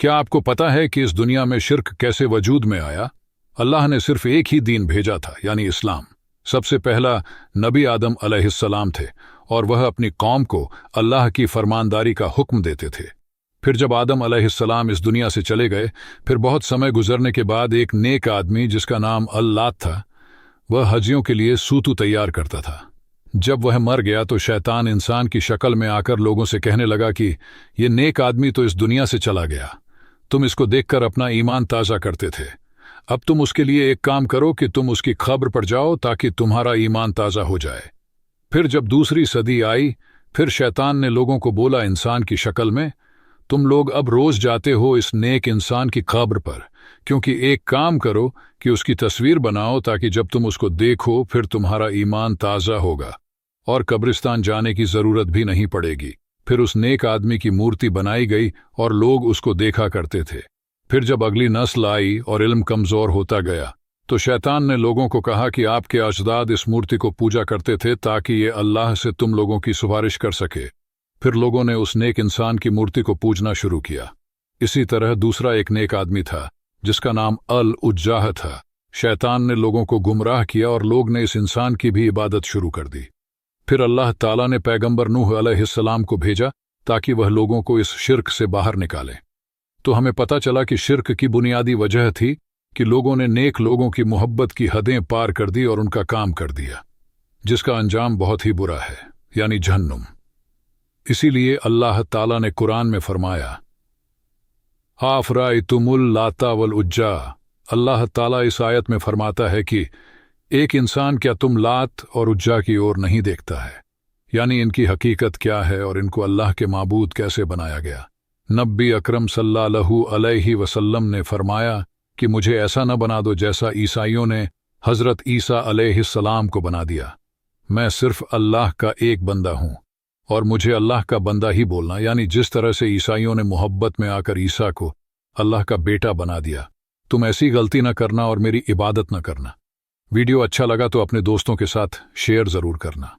क्या आपको पता है कि इस दुनिया में शिर्क कैसे वजूद में आया? अल्लाह ने सिर्फ एक ही दीन भेजा था, यानी इस्लाम। सबसे पहला नबी आदम अलैहिस्सलाम थे और वह अपनी कौम को अल्लाह की फरमानदारी का हुक्म देते थे। फिर जब आदम अलैहिस्सलाम इस दुनिया से चले गए, फिर बहुत समय गुजरने के बाद एक नेक आदमी जिसका नाम अल्लात था, वह हजियों के लिए सूतू तैयार करता था। जब वह मर गया तो शैतान इंसान की शक्ल में आकर लोगों से कहने लगा कि ये नेक आदमी तो इस दुनिया से चला गया, तुम इसको देखकर अपना ईमान ताज़ा करते थे। अब तुम उसके लिए एक काम करो कि तुम उसकी खबर पर जाओ ताकि तुम्हारा ईमान ताज़ा हो जाए। फिर जब दूसरी सदी आई, फिर शैतान ने लोगों को बोला इंसान की शक्ल में, तुम लोग अब रोज जाते हो इस नेक इंसान की खबर पर, क्योंकि एक काम करो कि उसकी तस्वीर बनाओ ताकि जब तुम उसको देखो फिर तुम्हारा ईमान ताज़ा होगा और कब्रिस्तान जाने की ज़रूरत भी नहीं पड़ेगी। फिर उस नेक आदमी की मूर्ति बनाई गई और लोग उसको देखा करते थे। फिर जब अगली नस्ल आई और इल्म कमज़ोर होता गया तो शैतान ने लोगों को कहा कि आपके अजदाद इस मूर्ति को पूजा करते थे ताकि ये अल्लाह से तुम लोगों की सिफारिश कर सके। फिर लोगों ने उस नेक इंसान की मूर्ति को पूजना शुरू किया। इसी तरह दूसरा एक नेक आदमी था जिसका नाम अल उज्जाह था। शैतान ने लोगों को गुमराह किया और लोग ने इस इंसान की भी इबादत शुरू कर दी। फिर अल्लाह ताला ने पैगंबर नूह अलैहिस्सलाम को भेजा ताकि वह लोगों को इस शिर्क से बाहर निकाले। तो हमें पता चला कि शिर्क की बुनियादी वजह थी कि लोगों ने नेक लोगों की मोहब्बत की हदें पार कर दी और उनका काम कर दिया, जिसका अंजाम बहुत ही बुरा है, यानी जहन्नुम। इसीलिए अल्लाह ताला ने कुरान में फरमाया, आफराइतुमुल लाता वल उज्जा। अल्लाह ताला इस आयत में फरमाता है कि एक इंसान क्या तुम लात और उज्जा की ओर नहीं देखता है, यानी इनकी हकीकत क्या है और इनको अल्लाह के माबूद कैसे बनाया गया। नबी अकरम सल्लल्लाहु अलैहि वसल्लम ने फरमाया कि मुझे ऐसा न बना दो जैसा ईसाइयों ने हज़रत ईसा अलैहिस्सलाम को बना दिया। मैं सिर्फ अल्लाह का एक बंदा हूँ और मुझे अल्लाह का बंदा ही बोलना, यानी जिस तरह से ईसाइयों ने मोहब्बत में आकर ईसा को अल्लाह का बेटा बना दिया, तुम ऐसी गलती न करना और मेरी इबादत न करना। वीडियो अच्छा लगा तो अपने दोस्तों के साथ शेयर ज़रूर करना।